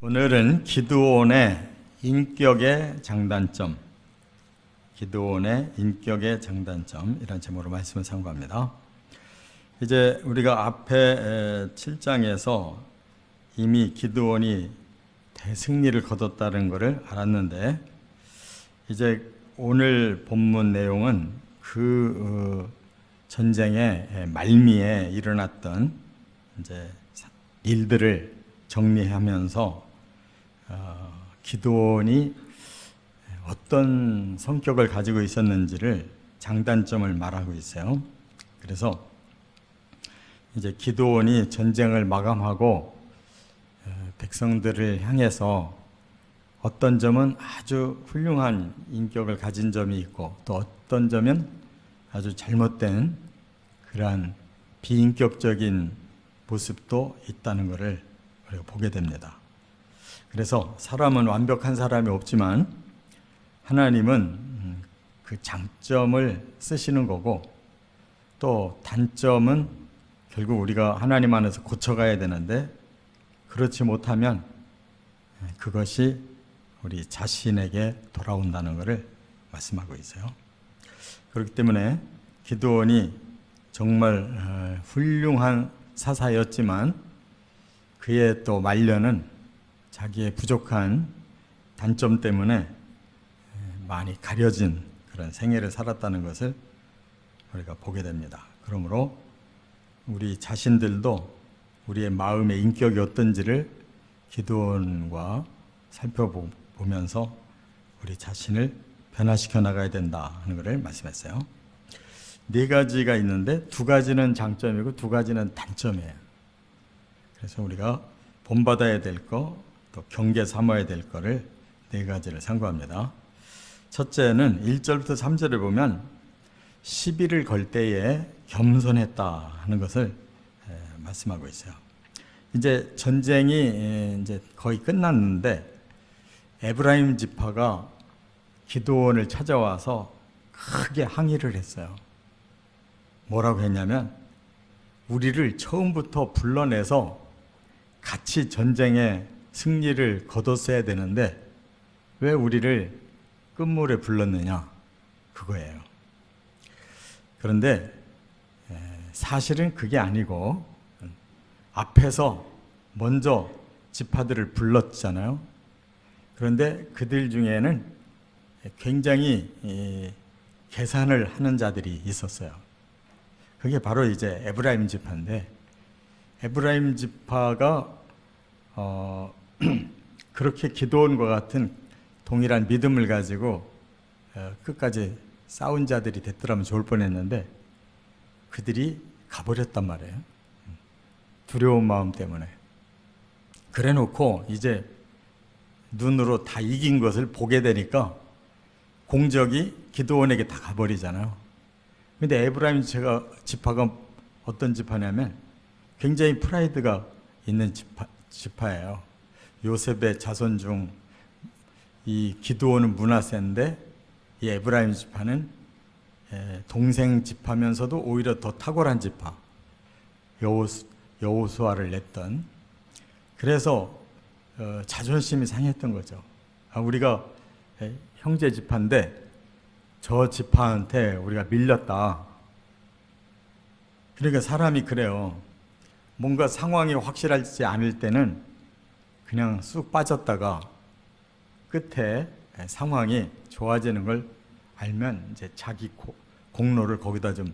오늘은 기드온의 인격의 장단점, 기드온의 인격의 장단점 이런 제목으로 말씀을 상고합니다. 이제 우리가 앞에 7장에서 이미 기드온이 대승리를 거뒀다는 것을 알았는데, 이제 오늘 본문 내용은 그 전쟁의 말미에 일어났던 이제 일들을 정리하면서 기드온이 어떤 성격을 가지고 있었는지를 장단점을 말하고 있어요. 그래서 이제 기드온이 전쟁을 마감하고 백성들을 향해서 어떤 점은 아주 훌륭한 인격을 가진 점이 있고, 또 어떤 점은 아주 잘못된 그러한 비인격적인 모습도 있다는 것을 우리가 보게 됩니다. 그래서 사람은 완벽한 사람이 없지만 하나님은 그 장점을 쓰시는 거고, 또 단점은 결국 우리가 하나님 안에서 고쳐가야 되는데, 그렇지 못하면 그것이 우리 자신에게 돌아온다는 것을 말씀하고 있어요. 그렇기 때문에 기드온이 정말 훌륭한 사사였지만 그의 또 말년은 자기의 부족한 단점 때문에 많이 가려진 그런 생애를 살았다는 것을 우리가 보게 됩니다. 그러므로 우리 자신들도 우리의 마음의 인격이 어떤지를 기드온과 살펴보면서 우리 자신을 변화시켜 나가야 된다 하는 것을 말씀했어요. 네 가지가 있는데 두 가지는 장점이고 두 가지는 단점이에요. 그래서 우리가 본받아야 될 거, 또 경계 삼아야 될 거를 네 가지를 상고합니다. 첫째는 1절부터 3절에 보면 시비를 걸 때에 겸손했다 하는 것을 말씀하고 있어요. 이제 전쟁이 이제 거의 끝났는데 에브라임 지파가 기드온을 찾아와서 크게 항의를 했어요. 뭐라고 했냐면, 우리를 처음부터 불러내서 같이 전쟁에 승리를 거뒀어야 되는데 왜 우리를 끝물에 불렀느냐, 그거예요. 그런데 사실은 그게 아니고, 앞에서 먼저 지파들을 불렀잖아요. 그런데 그들 중에는 굉장히 계산을 하는 자들이 있었어요. 그게 바로 이제 에브라임 지파인데, 에브라임 지파가 그렇게 기드온과 같은 동일한 믿음을 가지고 끝까지 싸운 자들이 됐더라면 좋을 뻔했는데 그들이 가버렸단 말이에요. 두려운 마음 때문에. 그래 놓고 이제 눈으로 다 이긴 것을 보게 되니까 공적이 기드온에게 다 가버리잖아요. 근데 에브라임 지파가 어떤 지파냐면 굉장히 프라이드가 있는 지파예요. 요셉의 자손 중 이 기드온은 므낫세인데 이 에브라임 지파는 동생 지파면서도 오히려 더 탁월한 지파, 여호수아를 냈던. 그래서 자존심이 상했던 거죠. 우리가 형제 지파인데 저 지파한테 우리가 밀렸다. 그러니까 사람이 그래요. 뭔가 상황이 확실하지 않을 때는 그냥 쑥 빠졌다가 끝에 상황이 좋아지는 걸 알면 이제 자기 공로를 거기다 좀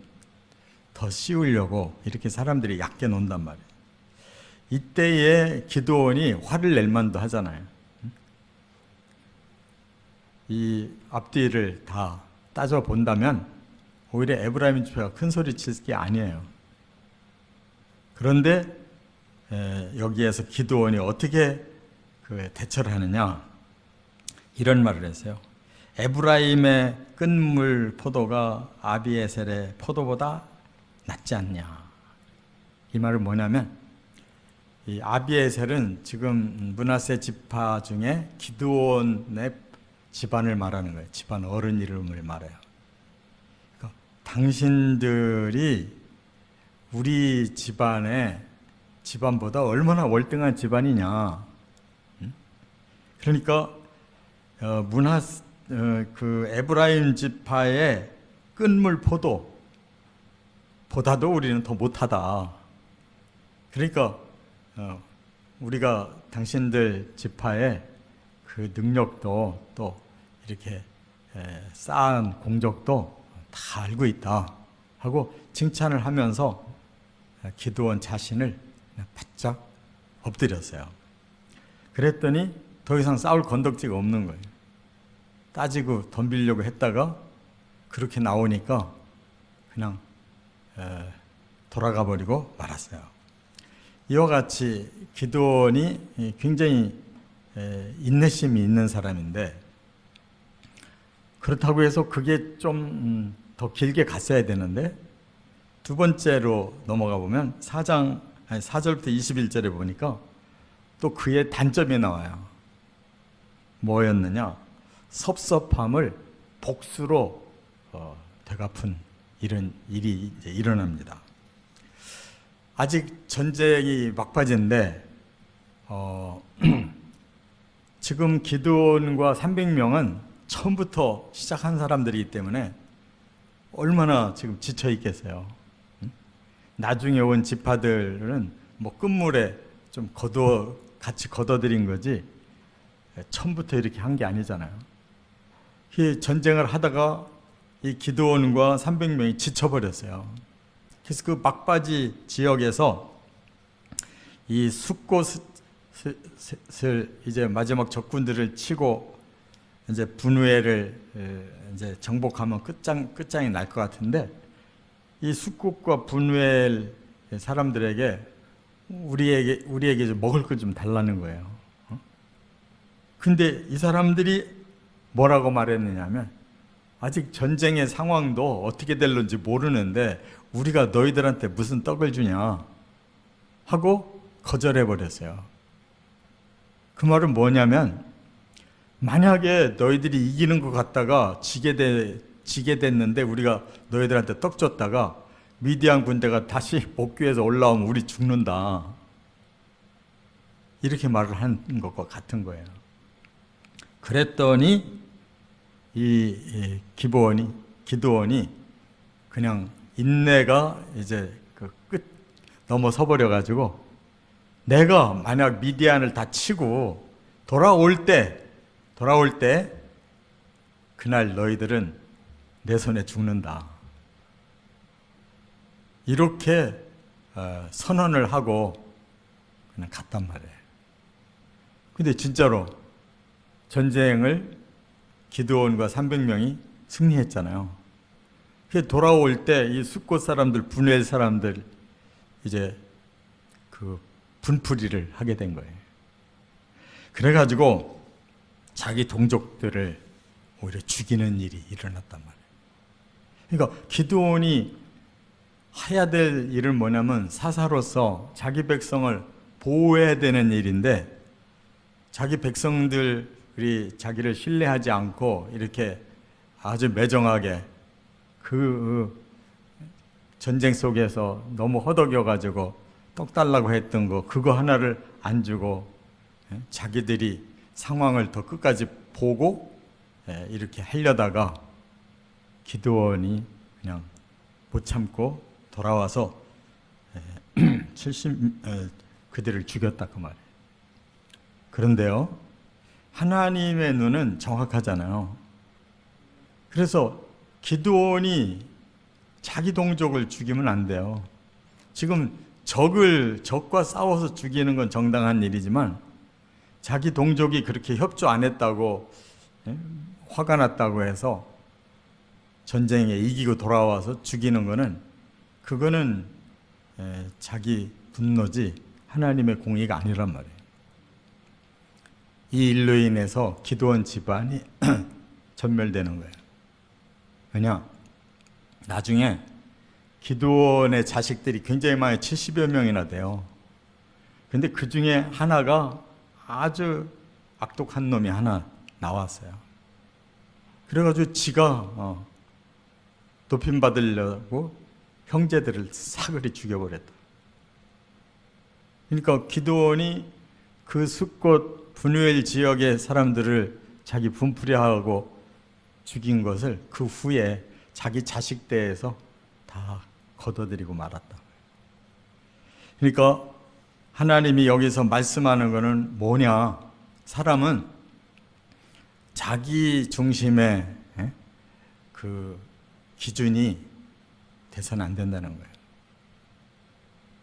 더 씌우려고 이렇게 사람들이 얕게 논단 말이에요. 이때에 기드온이 화를 낼 만도 하잖아요. 이 앞뒤를 다 따져 본다면 오히려 에브라임 지파가 큰 소리 칠 게 아니에요. 그런데 여기에서 기드온이 어떻게 대처를 하느냐, 이런 말을 했어요. 에브라임의 끝물 포도가 아비에셀의 포도보다 낫지 않냐. 이 말은 뭐냐면, 이 아비에셀은 지금 므낫세 지파 중에 기드온의 집안을 말하는 거예요. 집안 어른 이름을 말해요. 그러니까 당신들이 우리 집안보다 얼마나 월등한 집안이냐. 그러니까 그 에브라임 지파의 끈물 포도보다도 우리는 더 못하다. 그러니까 우리가 당신들 지파의 그 능력도 또 이렇게 쌓은 공적도 다 알고 있다 하고 칭찬을 하면서 기드온 자신을 바짝 엎드렸어요. 그랬더니 더 이상 싸울 건덕지가 없는 거예요. 따지고 덤비려고 했다가 그렇게 나오니까 그냥 돌아가 버리고 말았어요. 이와 같이 기드온이 굉장히 인내심이 있는 사람인데, 그렇다고 해서 그게 좀 더 길게 갔어야 되는데, 두 번째로 넘어가 보면 4절부터 21절에 보니까 또 그의 단점이 나와요. 뭐였느냐? 섭섭함을 복수로 되갚은 이런 일이 이제 일어납니다. 아직 전쟁이 막바지인데 지금 기드온과 300명은 처음부터 시작한 사람들이기 때문에 얼마나 지금 지쳐 있겠어요. 나중에 온 지파들은 뭐 끝물에 좀 같이 걷어들인 거지 처음부터 이렇게 한 게 아니잖아요. 이 전쟁을 하다가 이 기드온과 300명이 지쳐버렸어요. 그래서 그 막바지 지역에서 이 숫곳을 이제 마지막 적군들을 치고 이제 분우엘을 이제 정복하면 끝장이 날 것 같은데, 이 숫곳과 분우엘 사람들에게 우리에게 먹을 걸 좀 달라는 거예요. 근데 이 사람들이 뭐라고 말했느냐면, 아직 전쟁의 상황도 어떻게 될런지 모르는데 우리가 너희들한테 무슨 떡을 주냐 하고 거절해 버렸어요. 그 말은 뭐냐면, 만약에 너희들이 이기는 것 같다가 지게 됐는데 우리가 너희들한테 떡 줬다가 미디안 군대가 다시 복귀해서 올라오면 우리 죽는다, 이렇게 말을 한 것과 같은 거예요. 그랬더니 이 기드온이 그냥 인내가 이제 그 끝 넘어서 버려 가지고, 내가 만약 미디안을 다 치고 돌아올 때 그날 너희들은 내 손에 죽는다, 이렇게 선언을 하고 그냥 갔단 말이에요. 근데 진짜로 전쟁을 기드온과 300명이 승리했잖아요. 돌아올 때 이 숫곳 사람들, 분우엘 사람들 이제 그 분풀이를 하게 된 거예요. 그래가지고 자기 동족들을 오히려 죽이는 일이 일어났단 말이에요. 그러니까 기드온이 해야 될 일은 뭐냐면 사사로서 자기 백성을 보호해야 되는 일인데, 자기 백성들이 자기를 신뢰하지 않고 이렇게 아주 매정하게 그 전쟁 속에서 너무 허덕여가지고 떡 달라고 했던 거, 그거 하나를 안 주고 자기들이 상황을 더 끝까지 보고 이렇게 하려다가 기드온이 그냥 못 참고 돌아와서 그들을 죽였다, 그 말이에요. 그런데요, 하나님의 눈은 정확하잖아요. 그래서 기드온이 자기 동족을 죽이면 안 돼요. 지금 적과 싸워서 죽이는 건 정당한 일이지만, 자기 동족이 그렇게 협조 안 했다고, 화가 났다고 해서 전쟁에 이기고 돌아와서 죽이는 거는, 그거는 자기 분노지 하나님의 공의가 아니란 말이에요. 이 일로 인해서 기드온 집안이 전멸되는 거예요. 왜냐? 나중에 기드온의 자식들이 굉장히 많이 70여 명이나 돼요. 근데 그 중에 하나가 아주 악독한 놈이 하나 나왔어요. 그래가지고 지가 높임 받으려고 형제들을 사그리 죽여버렸다. 그러니까 기드온이 그 숫곳 분우엘 지역의 사람들을 자기 분풀이하고 죽인 것을 그 후에 자기 자식 대에서 다 거둬들이고 말았다. 그러니까 하나님이 여기서 말씀하는 것은 뭐냐? 사람은 자기 중심의 그 기준이 돼서는 안 된다는 거예요.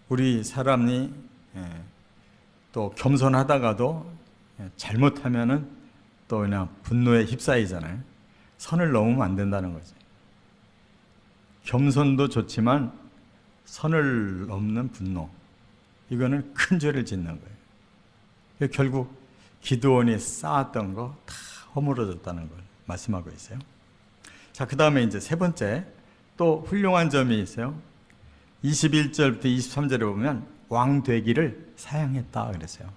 우리 사람이 또 겸손하다가도 잘못하면은 또 그냥 분노에 휩싸이잖아요. 선을 넘으면 안 된다는 거지. 겸손도 좋지만 선을 넘는 분노, 이거는 큰 죄를 짓는 거예요. 결국 기드온이 쌓았던 거 다 허물어졌다는 걸 말씀하고 있어요. 자, 그 다음에 이제 세 번째 또 훌륭한 점이 있어요. 21절부터 23절에 보면 왕 되기를 사양했다 그랬어요.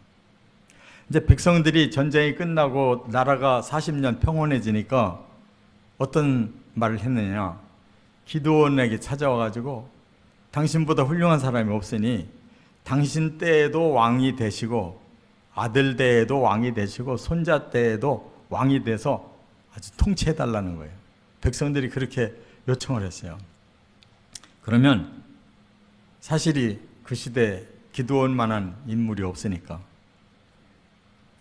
이제 백성들이 전쟁이 끝나고 나라가 40년 평온해지니까 어떤 말을 했느냐? 기드온에게 찾아와가지고 당신보다 훌륭한 사람이 없으니 당신 때에도 왕이 되시고 아들 때에도 왕이 되시고 손자 때에도 왕이 돼서 아주 통치해달라는 거예요. 백성들이 그렇게 요청을 했어요. 그러면 사실이 그 시대에 기드온만한 인물이 없으니까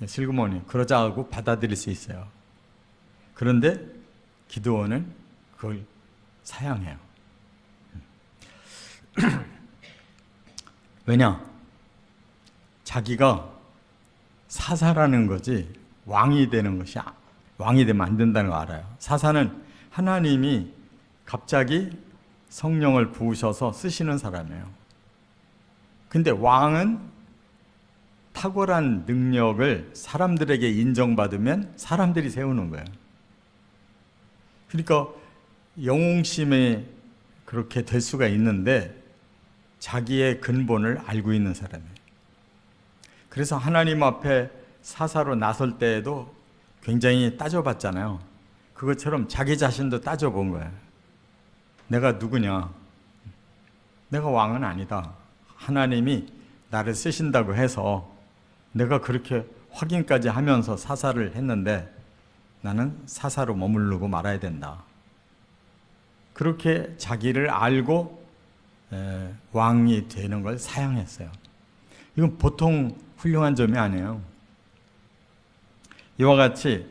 슬그머니 그러자 하고 받아들일 수 있어요. 그런데 기드온은 그걸 사양해요. 왜냐? 자기가 사사라는 거지 왕이 되는 것이, 왕이 되면 안 된다는 거 알아요. 사사는 하나님이 갑자기 성령을 부으셔서 쓰시는 사람이에요. 근데 왕은 탁월한 능력을 사람들에게 인정받으면 사람들이 세우는 거예요. 그러니까 영웅심이 그렇게 될 수가 있는데 자기의 근본을 알고 있는 사람이에요. 그래서 하나님 앞에 사사로 나설 때에도 굉장히 따져봤잖아요. 그것처럼 자기 자신도 따져본 거예요. 내가 누구냐? 내가 왕은 아니다. 하나님이 나를 쓰신다고 해서 내가 그렇게 확인까지 하면서 사사를 했는데 나는 사사로 머무르고 말아야 된다. 그렇게 자기를 알고 왕이 되는 걸 사양했어요. 이건 보통 훌륭한 점이 아니에요. 이와 같이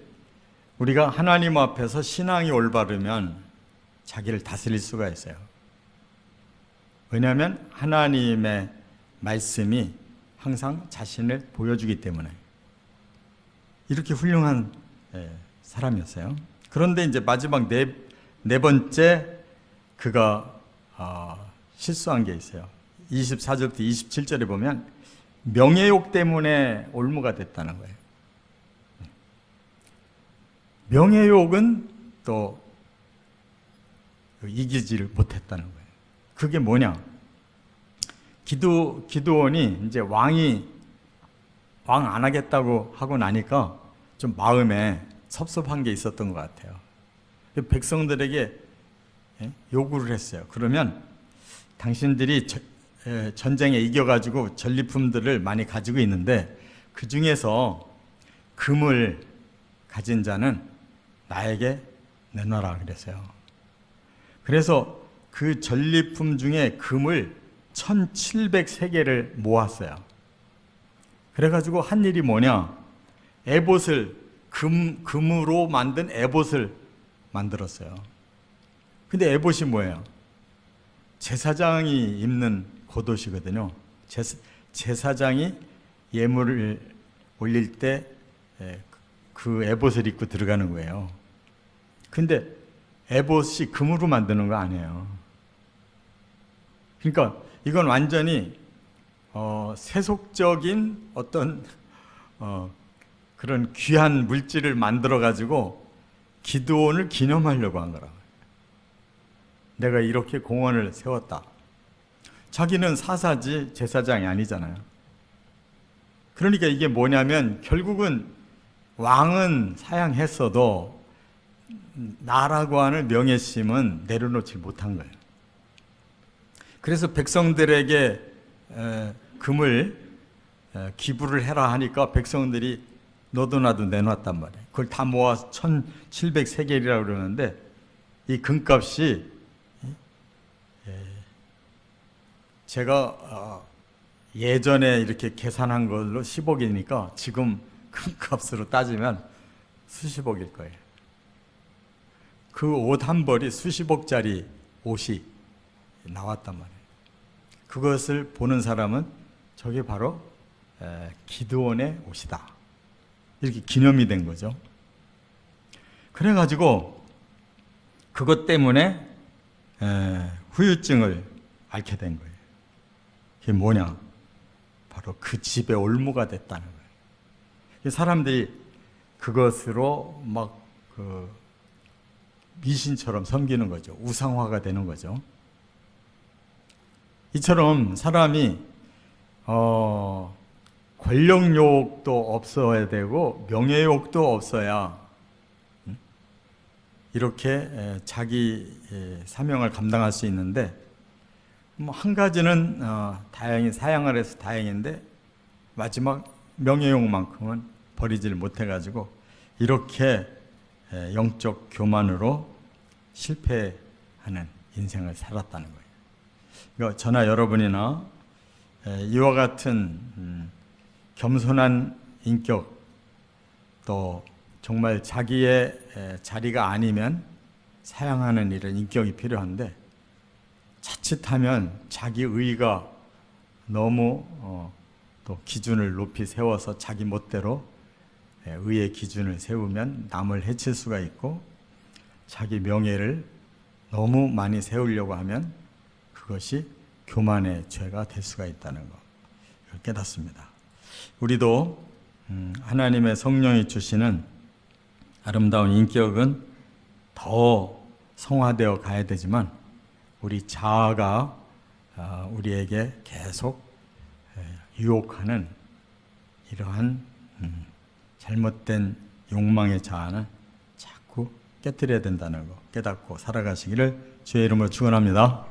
우리가 하나님 앞에서 신앙이 올바르면 자기를 다스릴 수가 있어요. 왜냐하면 하나님의 말씀이 항상 자신을 보여주기 때문에 이렇게 훌륭한 사람이었어요. 그런데 이제 마지막 네 번째 그가 실수한 게 있어요. 24절부터 27절에 보면 명예욕 때문에 올무가 됐다는 거예요. 명예욕은 또 이기지를 못했다는 거예요. 그게 뭐냐? 기드온이 이제 왕 안 하겠다고 하고 나니까 좀 마음에 섭섭한 게 있었던 것 같아요. 백성들에게 요구를 했어요. 그러면 당신들이 전쟁에 이겨가지고 전리품들을 많이 가지고 있는데 그 중에서 금을 가진 자는 나에게 내놔라 그랬어요. 그래서 그 전리품 중에 금을 1700세겔을 모았어요. 그래가지고 한 일이 뭐냐? 에봇을 금으로 만든 에봇을 만들었어요. 근데 에봇이 뭐예요? 제사장이 입는 겉옷이거든요. 제사장이 예물을 올릴 때 그 에봇을 입고 들어가는 거예요. 근데 에봇이 금으로 만드는 거 아니에요. 그러니까 이건 완전히 세속적인 어떤 그런 귀한 물질을 만들어 가지고 기드온을 기념하려고 한 거라고요. 내가 이렇게 공원을 세웠다. 자기는 사사지 제사장이 아니잖아요. 그러니까 이게 뭐냐면 결국은 왕은 사양했어도 나라고 하는 명예심은 내려놓지 못한 거예요. 그래서 백성들에게 금을 기부를 해라 하니까 백성들이 너도 나도 내놨단 말이에요. 그걸 다 모아서 1700세겔이라고 그러는데 이 금값이 제가 예전에 이렇게 계산한 걸로 10억이니까 지금 금값으로 따지면 수십억일 거예요. 그 옷 한 벌이 수십억짜리 옷이 나왔단 말이에요. 그것을 보는 사람은 저게 바로 기드온의 옷이다, 이렇게 기념이 된 거죠. 그래가지고 그것 때문에 후유증을 앓게 된 거예요. 그게 뭐냐? 바로 그 집의 올무가 됐다는 거예요. 사람들이 그것으로 막 미신처럼 섬기는 거죠. 우상화가 되는 거죠. 이처럼 사람이 권력욕도 없어야 되고 명예욕도 없어야 이렇게 자기 사명을 감당할 수 있는데, 한 가지는 다행히 사양을 해서 다행인데 마지막 명예욕만큼은 버리지를 못해가지고 이렇게 영적 교만으로 실패하는 인생을 살았다는 거예요. 그러니까 저나 여러분이나 이와 같은 겸손한 인격, 또 정말 자기의 자리가 아니면 사양하는 이런 인격이 필요한데, 자칫하면 자기 의가 너무 또 기준을 높이 세워서 자기 멋대로 의의 기준을 세우면 남을 해칠 수가 있고, 자기 명예를 너무 많이 세우려고 하면 그것이 교만의 죄가 될 수가 있다는 것, 이걸 깨닫습니다. 우리도 하나님의 성령이 주시는 아름다운 인격은 더 성화되어 가야 되지만, 우리 자아가 우리에게 계속 유혹하는 이러한 잘못된 욕망의 자아는 자꾸 깨뜨려야 된다는 것 깨닫고 살아가시기를 주의 이름으로 축원합니다.